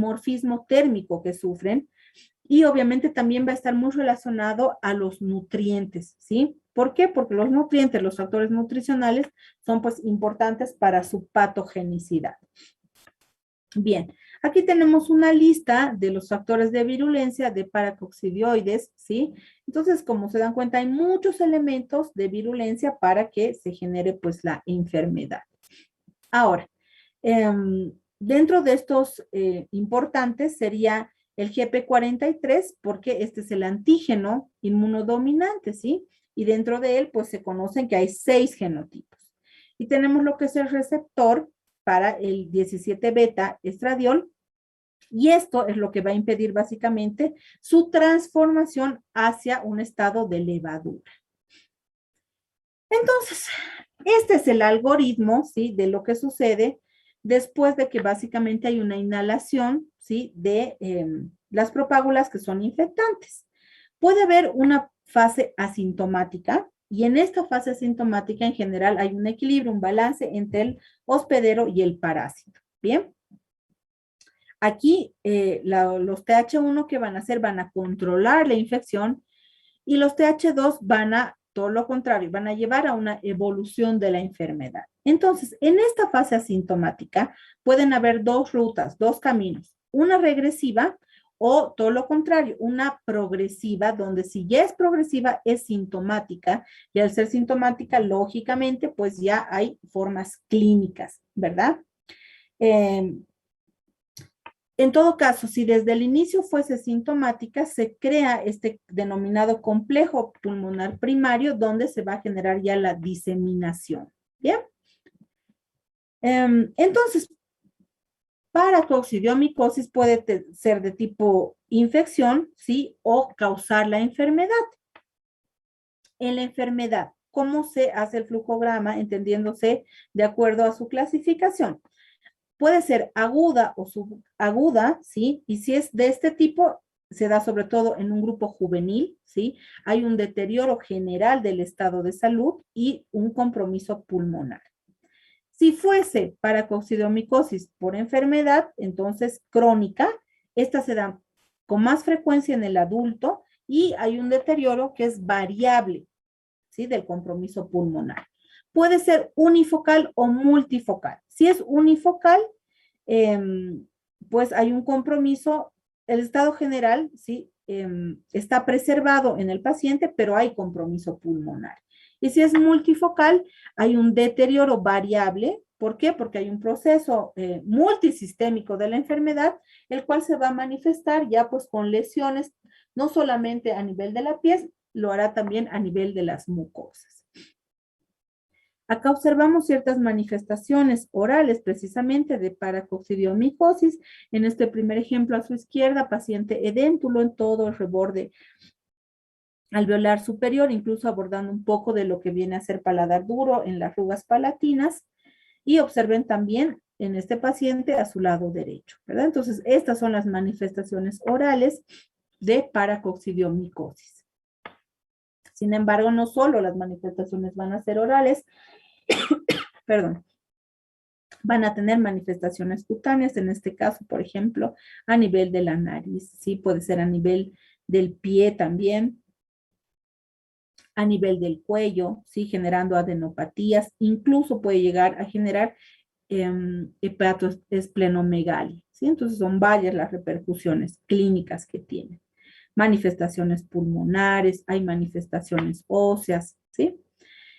morfismo térmico que sufren, y obviamente también va a estar muy relacionado a los nutrientes, ¿sí? ¿Por qué? Porque los nutrientes, los factores nutricionales, son pues importantes para su patogenicidad. Bien, aquí tenemos una lista de los factores de virulencia de paracoccidioides, ¿sí? Entonces, como se dan cuenta, hay muchos elementos de virulencia para que se genere pues la enfermedad. Ahora, dentro de estos importantes sería el GP43, porque este es el antígeno inmunodominante, ¿sí? Y dentro de él, pues se conocen que hay 6 genotipos. Y tenemos lo que es el receptor para el 17 beta estradiol, y esto es lo que va a impedir básicamente su transformación hacia un estado de levadura. Entonces, este es el algoritmo, ¿sí? De lo que sucede después de que básicamente hay una inhalación, ¿sí? De las propágulas que son infectantes. Puede haber una fase asintomática, y en esta fase asintomática en general hay un equilibrio, un balance entre el hospedero y el parásito. Bien. Aquí los TH1 que van a hacer van a controlar la infección, y los TH2 van a todo lo contrario, van a llevar a una evolución de la enfermedad. Entonces, en esta fase asintomática pueden haber 2 rutas, 2 caminos, una regresiva o todo lo contrario, una progresiva, donde si ya es progresiva es sintomática, y al ser sintomática, lógicamente, pues ya hay formas clínicas, ¿verdad? En todo caso, si desde el inicio fuese sintomática, se crea este denominado complejo pulmonar primario, donde se va a generar ya la diseminación. ¿Bien? Entonces, paracoccidiomicosis puede ser de tipo infección, ¿sí? O causar la enfermedad. En la enfermedad, ¿cómo se hace el flujograma? Entendiéndose de acuerdo a su clasificación. Puede ser aguda o subaguda, ¿sí? Y si es de este tipo, se da sobre todo en un grupo juvenil, ¿sí? Hay un deterioro general del estado de salud y un compromiso pulmonar. Si fuese paracoccidiomicosis por enfermedad, entonces crónica, esta se da con más frecuencia en el adulto, y hay un deterioro que es variable, ¿sí? Del compromiso pulmonar. Puede ser unifocal o multifocal. Si es unifocal, pues hay un compromiso, el estado general, ¿sí? Está preservado en el paciente, pero hay compromiso pulmonar. Y si es multifocal, hay un deterioro variable. ¿Por qué? Porque hay un proceso multisistémico de la enfermedad, el cual se va a manifestar ya pues con lesiones, no solamente a nivel de la piel, lo hará también a nivel de las mucosas. Acá observamos ciertas manifestaciones orales precisamente de paracoccidiomicosis. En este primer ejemplo a su izquierda, paciente edéntulo en todo el reborde alveolar superior, incluso abordando un poco de lo que viene a ser paladar duro en las arrugas palatinas. Y observen también en este paciente a su lado derecho, ¿verdad? Entonces, estas son las manifestaciones orales de paracoccidiomicosis. Sin embargo, no solo las manifestaciones van a ser orales, perdón, van a tener manifestaciones cutáneas, en este caso, por ejemplo, a nivel de la nariz, ¿sí? Puede ser a nivel del pie también, a nivel del cuello, ¿sí? Generando adenopatías, incluso puede llegar a generar hepatoesplenomegalia, ¿sí? Entonces son varias las repercusiones clínicas que tienen. Manifestaciones pulmonares, hay manifestaciones óseas, ¿sí?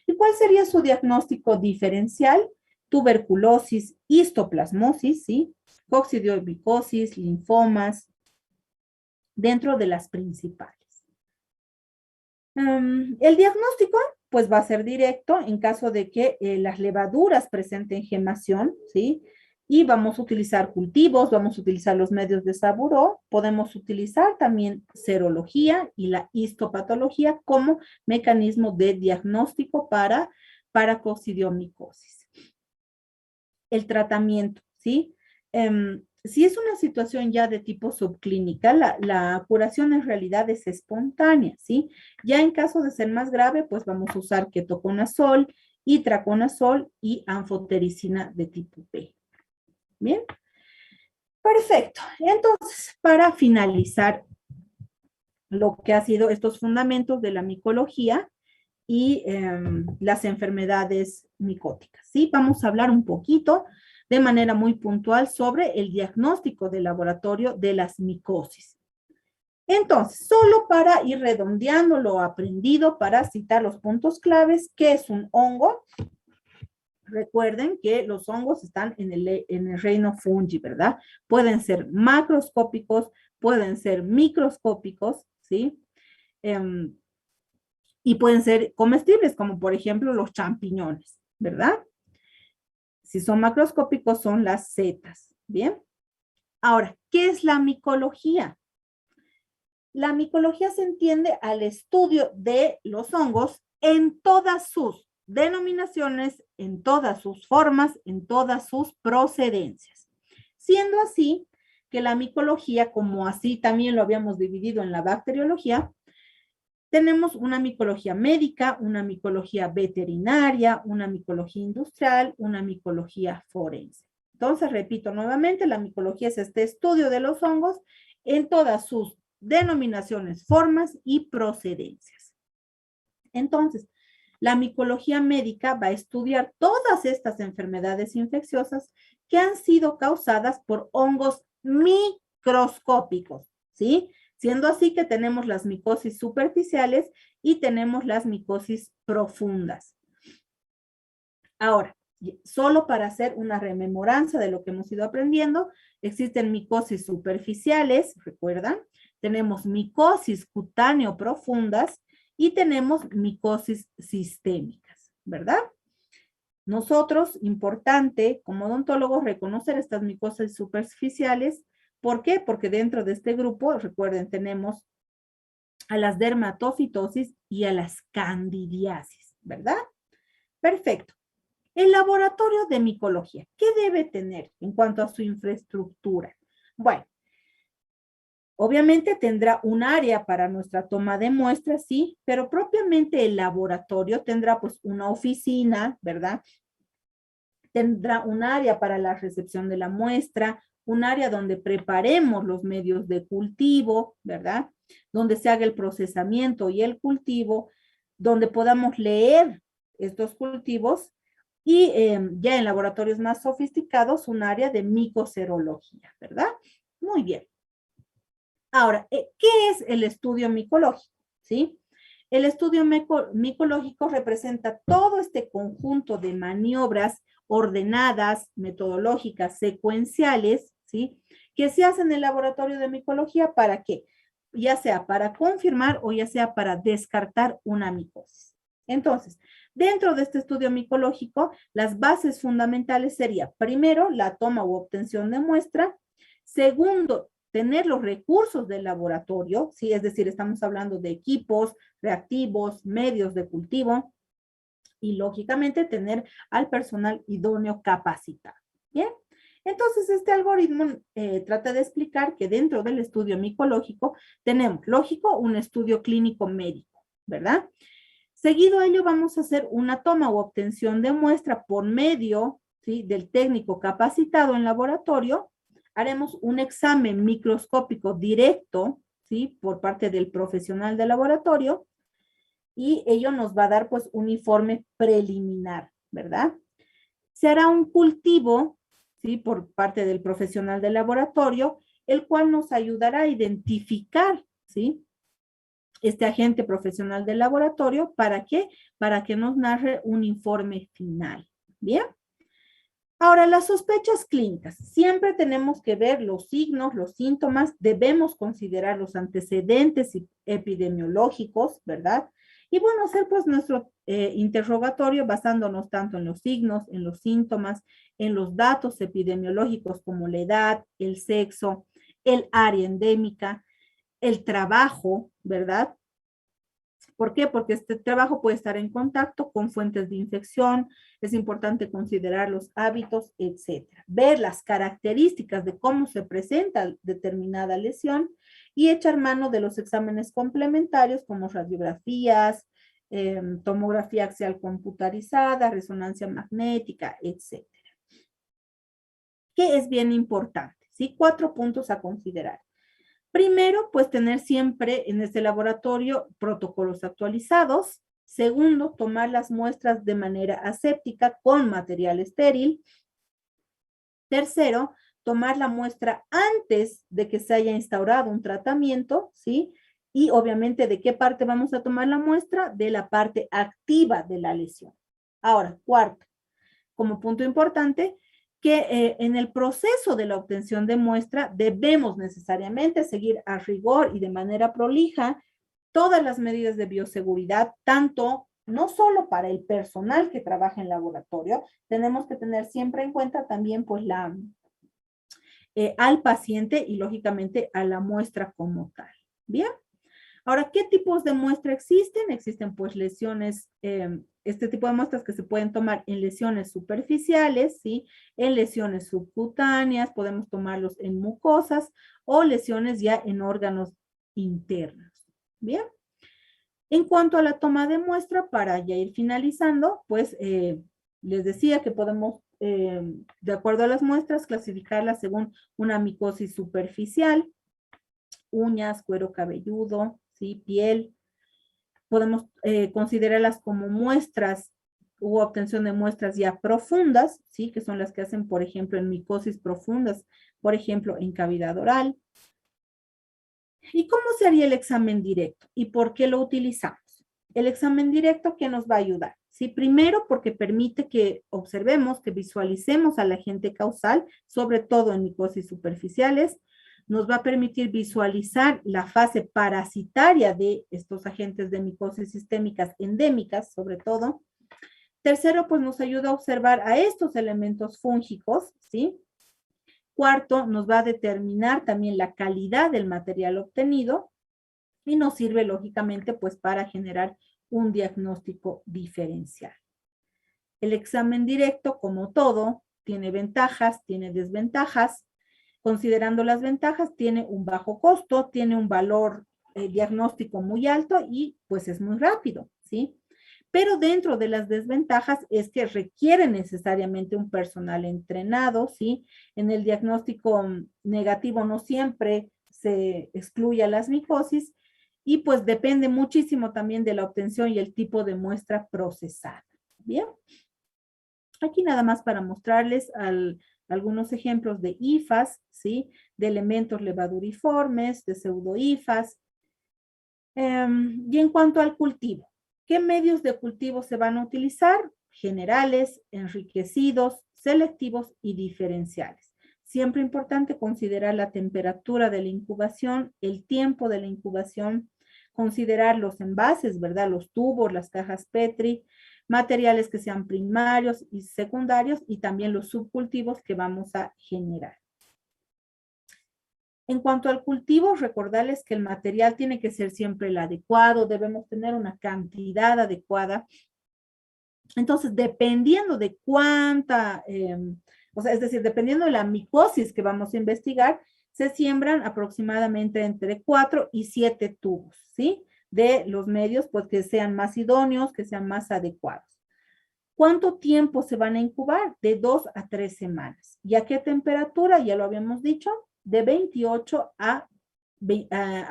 ¿Y cuál sería su diagnóstico diferencial? Tuberculosis, histoplasmosis, ¿sí? Coccidiomicosis, linfomas, dentro de las principales. El diagnóstico, pues va a ser directo en caso de que las levaduras presenten gemación, ¿sí? Y vamos a utilizar cultivos, vamos a utilizar los medios de Saburó, podemos utilizar también serología y la histopatología como mecanismo de diagnóstico para coccidiomicosis. El tratamiento, ¿sí? Si es una situación ya de tipo subclínica, la curación en realidad es espontánea, ¿sí? Ya en caso de ser más grave, pues vamos a usar ketoconazol, itraconazol y anfotericina de tipo B. Bien. Perfecto. Entonces, para finalizar lo que ha sido estos fundamentos de la micología y las enfermedades micóticas, ¿sí? Vamos a hablar un poquito de manera muy puntual sobre el diagnóstico de laboratorio de las micosis. Entonces, solo para ir redondeando lo aprendido, para citar los puntos claves, ¿qué es un hongo? Recuerden que los hongos están en el reino fungi, ¿verdad? Pueden ser macroscópicos, pueden ser microscópicos, ¿sí? Y pueden ser comestibles, como por ejemplo los champiñones, ¿verdad? Si son macroscópicos, son las setas, ¿bien? Ahora, ¿qué es la micología? La micología se entiende al estudio de los hongos en todas sus denominaciones, en todas sus formas, en todas sus procedencias. Siendo así que la micología, como así también lo habíamos dividido en la bacteriología, tenemos una micología médica, una micología veterinaria, una micología industrial, una micología forense. Entonces, repito nuevamente, la micología es este estudio de los hongos en todas sus denominaciones, formas y procedencias. Entonces, la micología médica va a estudiar todas estas enfermedades infecciosas que han sido causadas por hongos microscópicos, ¿sí? Siendo así que tenemos las micosis superficiales y tenemos las micosis profundas. Ahora, solo para hacer una rememoranza de lo que hemos ido aprendiendo, existen micosis superficiales, ¿recuerdan? Tenemos micosis cutáneo profundas y tenemos micosis sistémicas, ¿verdad? Nosotros, importante, como odontólogos, reconocer estas micosis superficiales. ¿Por qué? Porque dentro de este grupo, recuerden, tenemos a las dermatofitosis y a las candidiasis, ¿verdad? Perfecto. El laboratorio de micología, ¿qué debe tener en cuanto a su infraestructura? Bueno, obviamente tendrá un área para nuestra toma de muestras, sí, pero propiamente el laboratorio tendrá pues una oficina, ¿verdad? Tendrá un área para la recepción de la muestra, un área donde preparemos los medios de cultivo, ¿verdad? Donde se haga el procesamiento y el cultivo, donde podamos leer estos cultivos y ya en laboratorios más sofisticados, un área de micoserología, ¿verdad? Muy bien. Ahora, ¿qué es el estudio micológico? ¿Sí? El estudio micológico representa todo este conjunto de maniobras ordenadas, metodológicas, secuenciales, ¿sí? Que se hacen en el laboratorio de micología para qué? Ya sea para confirmar o ya sea para descartar una micosis. Entonces, dentro de este estudio micológico, las bases fundamentales serían, primero, la toma u obtención de muestra. Segundo, tener los recursos del laboratorio, ¿sí? Es decir, estamos hablando de equipos, reactivos, medios de cultivo y lógicamente tener al personal idóneo capacitado. ¿Bien? Entonces, este algoritmo trata de explicar que dentro del estudio micológico tenemos, lógico, un estudio clínico médico, ¿verdad? Seguido a ello vamos a hacer una toma u obtención de muestra por medio, ¿sí?, del técnico capacitado en laboratorio. Haremos un examen microscópico directo, ¿sí?, por parte del profesional de laboratorio y ello nos va a dar pues un informe preliminar, ¿verdad? Se hará un cultivo, ¿sí?, por parte del profesional del laboratorio, el cual nos ayudará a identificar, ¿sí?, este agente profesional del laboratorio. ¿Para qué? Para que nos narre un informe final. ¿Bien? Ahora, las sospechas clínicas. Siempre tenemos que ver los signos, los síntomas, debemos considerar los antecedentes epidemiológicos, ¿verdad? Y bueno, hacer pues nuestro interrogatorio basándonos tanto en los signos, en los síntomas, en los datos epidemiológicos como la edad, el sexo, el área endémica, el trabajo, ¿verdad? ¿Por qué? Porque este trabajo puede estar en contacto con fuentes de infección, es importante considerar los hábitos, etcétera. Ver las características de cómo se presenta determinada lesión y echar mano de los exámenes complementarios como radiografías, tomografía axial computarizada, resonancia magnética, etcétera. ¿Qué es bien importante? ¿sí? 4 puntos a considerar. Primero, pues tener siempre en este laboratorio protocolos actualizados. Segundo, tomar las muestras de manera aséptica con material estéril. Tercero, tomar la muestra antes de que se haya instaurado un tratamiento, ¿sí? Y obviamente, ¿de qué parte vamos a tomar la muestra? De la parte activa de la lesión. Ahora, cuarto, como punto importante, que en el proceso de la obtención de muestra debemos necesariamente seguir a rigor y de manera prolija todas las medidas de bioseguridad, tanto no solo para el personal que trabaja en laboratorio, tenemos que tener siempre en cuenta también pues al paciente y lógicamente a la muestra como tal. Bien. Ahora, ¿qué tipos de muestra existen? Existen pues lesiones, este tipo de muestras que se pueden tomar en lesiones superficiales, ¿sí? En lesiones subcutáneas, podemos tomarlos en mucosas o lesiones ya en órganos internos. Bien. En cuanto a la toma de muestra, para ya ir finalizando, pues les decía que podemos, de acuerdo a las muestras, clasificarlas según una micosis superficial, uñas, cuero cabelludo, ¿sí? Piel. Podemos considerarlas como muestras u obtención de muestras ya profundas, ¿sí? Que son las que hacen, por ejemplo, en micosis profundas, por ejemplo, en cavidad oral. ¿Y cómo se haría el examen directo? ¿Y por qué lo utilizamos? El examen directo, ¿qué nos va a ayudar? Sí, primero porque permite que observemos, que visualicemos al agente causal, sobre todo en micosis superficiales. Nos va a permitir visualizar la fase parasitaria de estos agentes de micosis sistémicas endémicas, sobre todo. Tercero, pues nos ayuda a observar a estos elementos fúngicos, ¿sí? Cuarto, nos va a determinar también la calidad del material obtenido y nos sirve lógicamente pues para generar un diagnóstico diferencial. El examen directo, como todo, tiene ventajas, tiene desventajas. Considerando las ventajas, tiene un bajo costo, tiene un valor diagnóstico muy alto y pues es muy rápido, ¿sí? Pero dentro de las desventajas es que requiere necesariamente un personal entrenado, ¿sí? En el diagnóstico negativo no siempre se excluye a las micosis y pues depende muchísimo también de la obtención y el tipo de muestra procesada. Bien. Aquí nada más para mostrarles algunos ejemplos de hifas, ¿sí? De elementos levaduriformes, de pseudohifas. Y en cuanto al cultivo, ¿qué medios de cultivo se van a utilizar? Generales, enriquecidos, selectivos y diferenciales. Siempre importante considerar la temperatura de la incubación, el tiempo de la incubación, considerar los envases, ¿verdad? Los tubos, las cajas Petri, materiales que sean primarios y secundarios y también los subcultivos que vamos a generar. En cuanto al cultivo, recordarles que el material tiene que ser siempre el adecuado, debemos tener una cantidad adecuada. Entonces, dependiendo de cuánta, o sea, es decir, dependiendo de la micosis que vamos a investigar, se siembran aproximadamente entre 4 y 7 tubos, ¿sí? De los medios, pues que sean más idóneos, que sean más adecuados. ¿Cuánto tiempo se van a incubar? De 2 a 3 semanas. ¿Y a qué temperatura? Ya lo habíamos dicho, de 28 a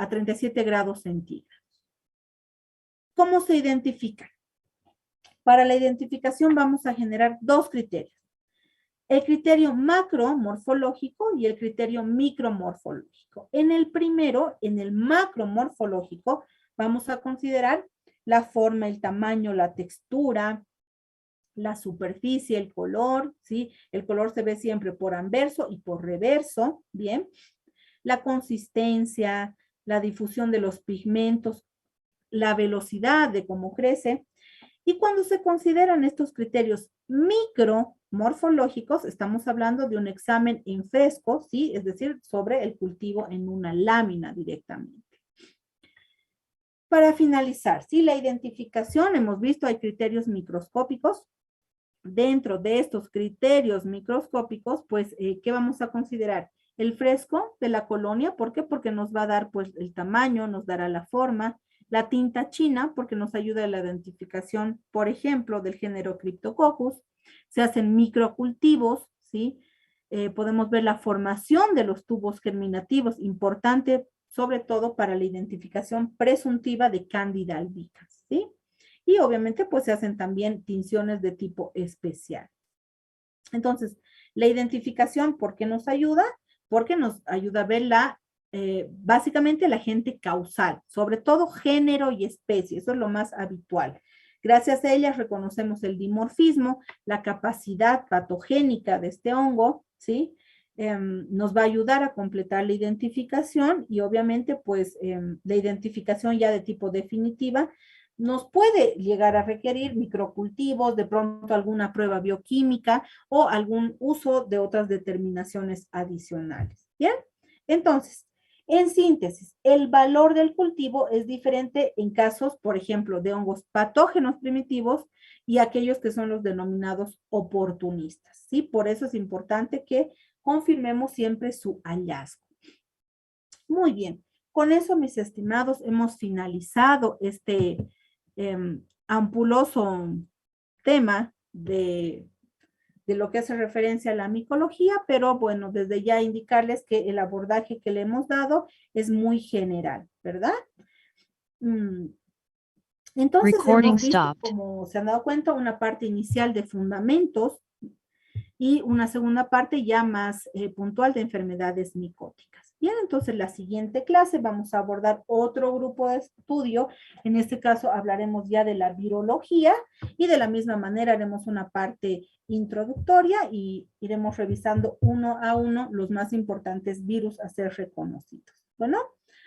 37 grados centígrados. ¿Cómo se identifican? Para la identificación vamos a generar dos criterios. El criterio macromorfológico y el criterio micromorfológico. En el primero, en el macromorfológico, vamos a considerar la forma, el tamaño, la textura, la superficie, el color, ¿sí? El color se ve siempre por anverso y por reverso, ¿bien? La consistencia, la difusión de los pigmentos, la velocidad de cómo crece. Y cuando se consideran estos criterios micromorfológicos, estamos hablando de un examen en fresco, ¿sí? Es decir, sobre el cultivo en una lámina directamente. Para finalizar, ¿sí? La identificación, hemos visto, hay criterios microscópicos. Dentro de estos criterios microscópicos, pues, ¿qué vamos a considerar? El fresco de la colonia, ¿por qué? Porque nos va a dar, pues, el tamaño, nos dará la forma. La tinta china, porque nos ayuda a la identificación, por ejemplo, del género Cryptococcus. Se hacen microcultivos, ¿sí? podemos ver la formación de los tubos germinativos, importante sobre todo para la identificación presuntiva de Candida albicans, ¿sí? Y obviamente pues se hacen también tinciones de tipo especial. Entonces, la identificación, ¿por qué nos ayuda? Porque nos ayuda a ver básicamente el agente causal, sobre todo género y especie, eso es lo más habitual. Gracias a ellas reconocemos el dimorfismo, la capacidad patogénica de este hongo, ¿sí? Nos va a ayudar a completar la identificación y obviamente pues la identificación ya de tipo definitiva nos puede llegar a requerir microcultivos, de pronto alguna prueba bioquímica o algún uso de otras determinaciones adicionales. ¿Bien? Entonces, en síntesis, el valor del cultivo es diferente en casos, por ejemplo, de hongos patógenos primitivos y aquellos que son los denominados oportunistas, ¿sí? Por eso es importante que confirmemos siempre su hallazgo. Muy bien, con eso, mis estimados, hemos finalizado este ampuloso tema de lo que hace referencia a la micología, pero bueno, desde ya indicarles que el abordaje que le hemos dado es muy general, ¿verdad? Entonces hemos visto, como se han dado cuenta, una parte inicial de fundamentos y una segunda parte ya más puntual de enfermedades micóticas. Bien, entonces la siguiente clase vamos a abordar otro grupo de estudio. En este caso hablaremos ya de la virología y de la misma manera haremos una parte introductoria y iremos revisando uno a uno los más importantes virus a ser reconocidos. Bueno,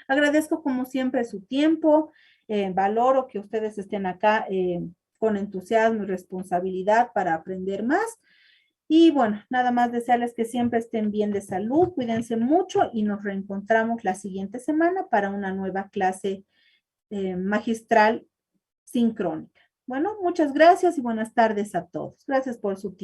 agradezco como siempre su tiempo, valoro que ustedes estén acá con entusiasmo y responsabilidad para aprender más. Y bueno, nada más desearles que siempre estén bien de salud, cuídense mucho y nos reencontramos la siguiente semana para una nueva clase magistral sincrónica. Bueno, muchas gracias y buenas tardes a todos. Gracias por su tiempo.